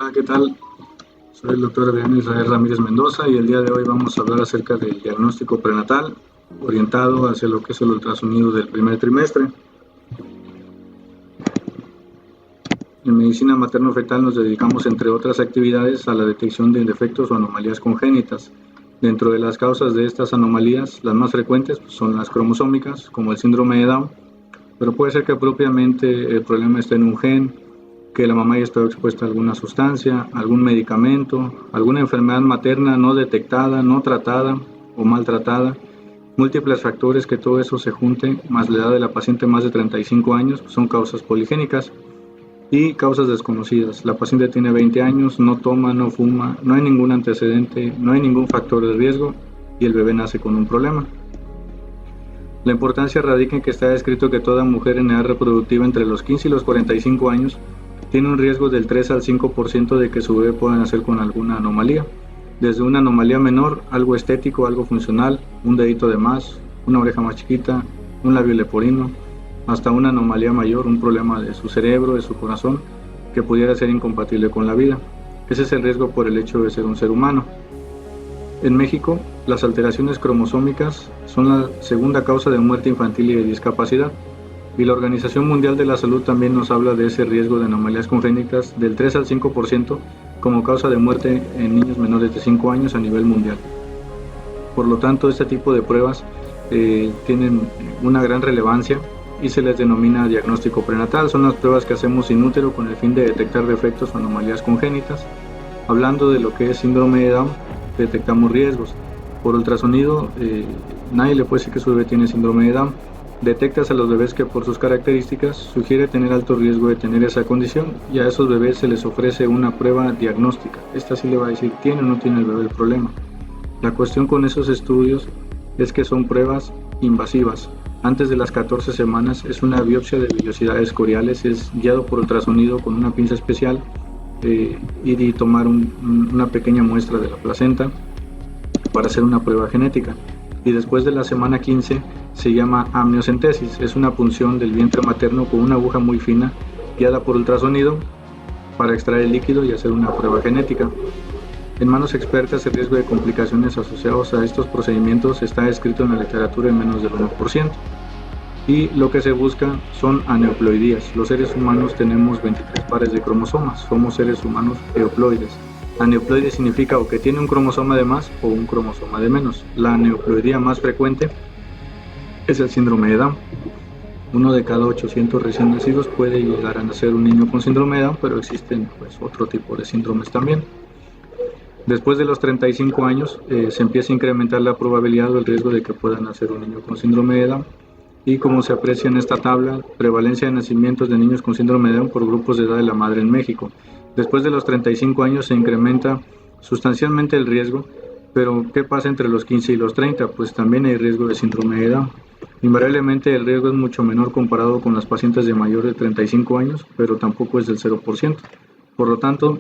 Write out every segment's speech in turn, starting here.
Hola, ¿qué tal? Soy el doctor Adrián Israel Ramírez Mendoza y el día de hoy vamos a hablar acerca del diagnóstico prenatal orientado hacia lo que es el ultrasonido del primer trimestre. En medicina materno-fetal nos dedicamos, entre otras actividades, a la detección de defectos o anomalías congénitas. Dentro de las causas de estas anomalías, las más frecuentes son las cromosómicas, como el síndrome de Down, pero puede ser que propiamente el problema esté en un gen, que la mamá haya estado expuesta a alguna sustancia, algún medicamento, alguna enfermedad materna no detectada, no tratada o maltratada, múltiples factores que todo eso se junte, más la edad de la paciente más de 35 años, son causas poligénicas y causas desconocidas. La paciente tiene 20 años, no toma, no fuma, no hay ningún antecedente, no hay ningún factor de riesgo y el bebé nace con un problema. La importancia radica en que está descrito que toda mujer en edad reproductiva entre los 15 y los 45 años tiene un riesgo del 3 al 5% de que su bebé pueda nacer con alguna anomalía. Desde una anomalía menor, algo estético, algo funcional, un dedito de más, una oreja más chiquita, un labio leporino, hasta una anomalía mayor, un problema de su cerebro, de su corazón, que pudiera ser incompatible con la vida. Ese es el riesgo por el hecho de ser un ser humano. En México, las alteraciones cromosómicas son la segunda causa de muerte infantil y de discapacidad, y la Organización Mundial de la Salud también nos habla de ese riesgo de anomalías congénitas del 3 al 5% como causa de muerte en niños menores de 5 años a nivel mundial. Por lo tanto, este tipo de pruebas tienen una gran relevancia y se les denomina diagnóstico prenatal. Son las pruebas que hacemos in útero con el fin de detectar defectos o anomalías congénitas. Hablando de lo que es síndrome de Down, detectamos riesgos. Por ultrasonido, nadie le puede decir que su bebé tiene síndrome de Down. Detectas a los bebés que por sus características sugiere tener alto riesgo de tener esa condición, y a esos bebés se les ofrece una prueba diagnóstica. Esta sí le va a decir tiene o no tiene el bebé el problema. La cuestión con esos estudios es que son pruebas invasivas. Antes de las 14 semanas es una biopsia de vellosidades coriales, es guiado por ultrasonido con una pinza especial, ir y tomar una pequeña muestra de la placenta para hacer una prueba genética. Y después de la semana 15 se llama amniocentesis, es una punción del vientre materno con una aguja muy fina guiada por ultrasonido para extraer el líquido y hacer una prueba genética. En manos expertas, el riesgo de complicaciones asociados a estos procedimientos está descrito en la literatura en menos del 1%. Y lo que se busca son aneuploidías. Los seres humanos tenemos 23 pares de cromosomas, somos seres humanos euploides. Aneuploide significa o que tiene un cromosoma de más o un cromosoma de menos. La aneuploidía más frecuente es el síndrome de Down. Uno de cada 800 recién nacidos puede llegar a nacer un niño con síndrome de Down, pero existen otro tipo de síndromes también. Después de los 35 años se empieza a incrementar la probabilidad o el riesgo de que pueda nacer un niño con síndrome de Down. Y como se aprecia en esta tabla, prevalencia de nacimientos de niños con síndrome de Down por grupos de edad de la madre en México. Después de los 35 años se incrementa sustancialmente el riesgo, pero ¿qué pasa entre los 15 y los 30? Pues también hay riesgo de síndrome de Down. Invariablemente el riesgo es mucho menor comparado con las pacientes de mayor de 35 años, pero tampoco es del 0%. Por lo tanto,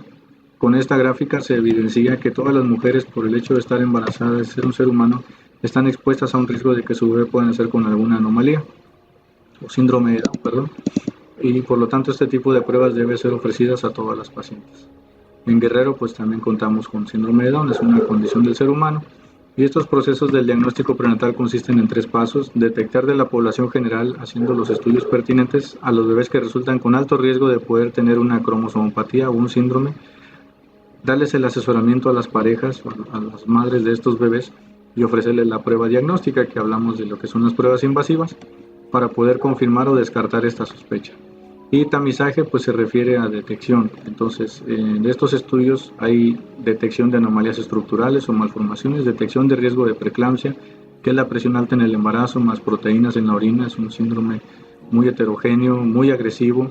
con esta gráfica se evidencia que todas las mujeres, por el hecho de estar embarazadas, de ser un ser humano, están expuestas a un riesgo de que su bebé pueda nacer con alguna anomalía o síndrome de Down, perdón, y por lo tanto este tipo de pruebas deben ser ofrecidas a todas las pacientes. En Guerrero pues también contamos con síndrome de Down, es una condición del ser humano, y estos procesos del diagnóstico prenatal consisten en 3 pasos: detectar de la población general haciendo los estudios pertinentes a los bebés que resultan con alto riesgo de poder tener una cromosomopatía o un síndrome, darles el asesoramiento a las parejas o a las madres de estos bebés y ofrecerles la prueba diagnóstica, que hablamos de lo que son las pruebas invasivas, para poder confirmar o descartar esta sospecha. Y tamizaje pues se refiere a detección. Entonces, en estos estudios hay detección de anomalías estructurales o malformaciones, detección de riesgo de preeclampsia, que es la presión alta en el embarazo más proteínas en la orina. Es un síndrome muy heterogéneo, muy agresivo,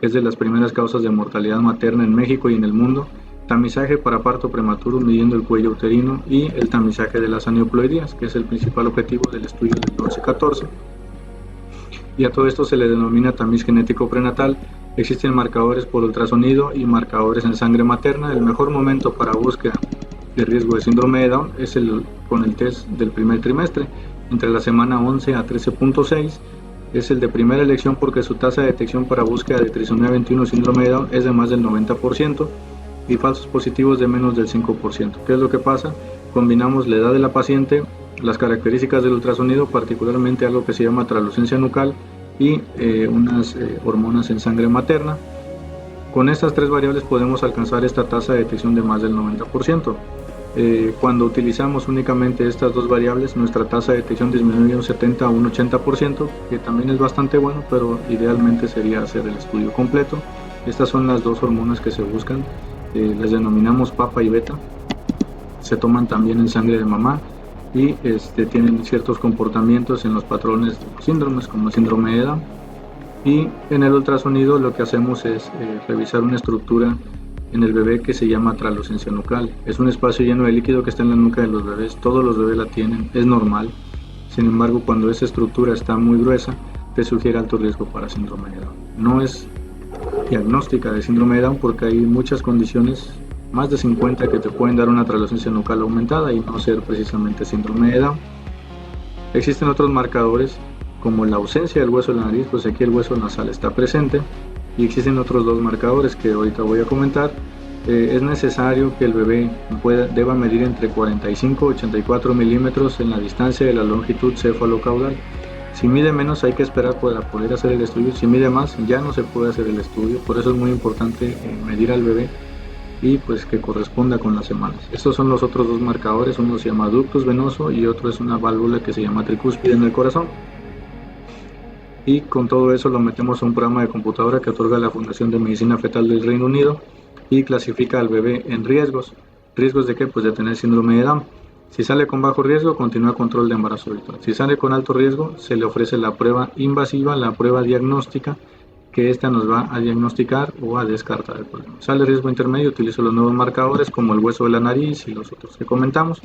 que es de las primeras causas de mortalidad materna en México y en el mundo. Tamizaje para parto prematuro midiendo el cuello uterino y el tamizaje de las aneuploidías, que es el principal objetivo del estudio del 12-14. Y a todo esto se le denomina tamiz genético prenatal. Existen marcadores por ultrasonido y marcadores en sangre materna. El mejor momento para búsqueda de riesgo de síndrome de Down es con el test del primer trimestre, entre la semana 11 a 13.6. Es el de primera elección porque su tasa de detección para búsqueda de trisomía 21 síndrome de Down es de más del 90%. y falsos positivos de menos del 5%. ¿Qué es lo que pasa? Combinamos la edad de la paciente, las características del ultrasonido, particularmente algo que se llama translucencia nucal y unas hormonas en sangre materna. Con estas tres variables podemos alcanzar esta tasa de detección de más del 90%. Cuando utilizamos únicamente estas dos variables, nuestra tasa de detección disminuye un 70 a un 80%, que también es bastante bueno, pero idealmente sería hacer el estudio completo. Estas son las dos hormonas que se buscan, las denominamos papa y beta. Se toman también en sangre de mamá y tienen ciertos comportamientos en los patrones de los síndromes, como el síndrome de Down. Y en el ultrasonido lo que hacemos es revisar una estructura en el bebé que se llama translucencia nucal. Es un espacio lleno de líquido que está en la nuca de los bebés, todos los bebés la tienen, es normal. Sin embargo, cuando esa estructura está muy gruesa, te sugiere alto riesgo para síndrome de Down. No es diagnóstica de síndrome de Down porque hay muchas condiciones, más de 50, que te pueden dar una translucencia nucal aumentada y no ser precisamente síndrome de Down. Existen otros marcadores como la ausencia del hueso de la nariz, pues aquí el hueso nasal está presente, y existen otros dos marcadores que ahorita voy a comentar. Es necesario que el bebé deba medir entre 45 y 84 milímetros en la distancia de la longitud cefalocaudal. Si mide menos hay que esperar para poder hacer el estudio, si mide más ya no se puede hacer el estudio, por eso es muy importante medir al bebé y pues que corresponda con las semanas. Estos son los otros dos marcadores, uno se llama ductus venoso y otro es una válvula que se llama tricúspide en el corazón. Y con todo eso lo metemos a un programa de computadora que otorga la Fundación de Medicina Fetal del Reino Unido y clasifica al bebé en riesgos. ¿Riesgos de qué? Pues de tener síndrome de Down. Si sale con bajo riesgo, continúa control de embarazo habitual. Si sale con alto riesgo, se le ofrece la prueba invasiva, la prueba diagnóstica, que esta nos va a diagnosticar o a descartar el problema. Sale riesgo intermedio, utilizo los nuevos marcadores como el hueso de la nariz y los otros que comentamos.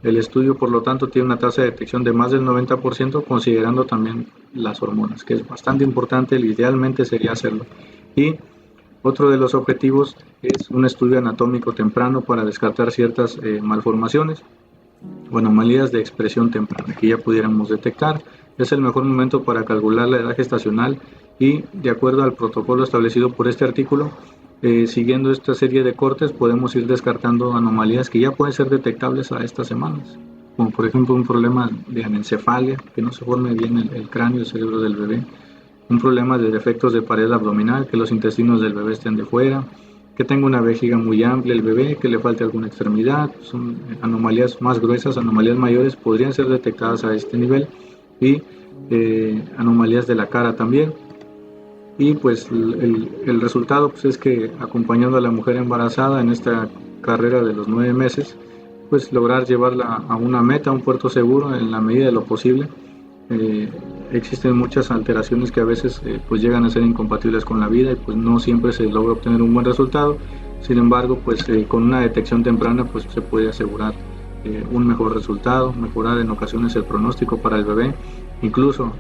El estudio, por lo tanto, tiene una tasa de detección de más del 90%, considerando también las hormonas, que es bastante importante, idealmente sería hacerlo. Y otro de los objetivos es un estudio anatómico temprano para descartar ciertas malformaciones o anomalías de expresión temprana que ya pudiéramos detectar. Es el mejor momento para calcular la edad gestacional y, de acuerdo al protocolo establecido por este artículo, siguiendo esta serie de cortes podemos ir descartando anomalías que ya pueden ser detectables a estas semanas, como por ejemplo un problema de anencefalia, que no se forme bien el cráneo, el cerebro del bebé, un problema de defectos de pared abdominal, que los intestinos del bebé estén de fuera, que tenga una vejiga muy amplia el bebé, que le falte alguna extremidad. Son anomalías más gruesas, anomalías mayores podrían ser detectadas a este nivel, y anomalías de la cara también. Y pues el resultado pues es que, acompañando a la mujer embarazada en esta carrera de los 9 meses, pues lograr llevarla a una meta, a un puerto seguro en la medida de lo posible. Existen muchas alteraciones que a veces pues llegan a ser incompatibles con la vida y pues no siempre se logra obtener un buen resultado. Sin embargo, pues con una detección temprana pues se puede asegurar un mejor resultado, mejorar en ocasiones el pronóstico para el bebé, incluso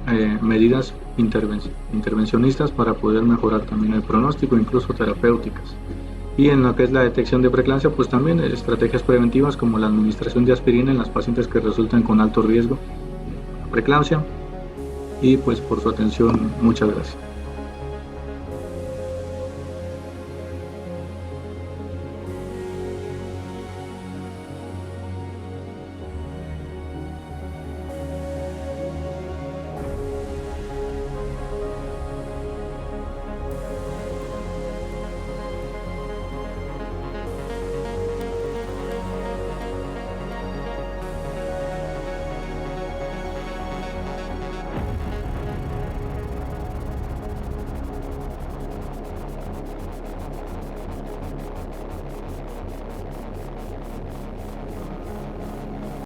medidas intervencionistas para poder mejorar también el pronóstico, incluso terapéuticas. Y en lo que es la detección de preeclampsia, pues también estrategias preventivas como la administración de aspirina en las pacientes que resultan con alto riesgo de preeclampsia. Y pues por su atención, muchas gracias.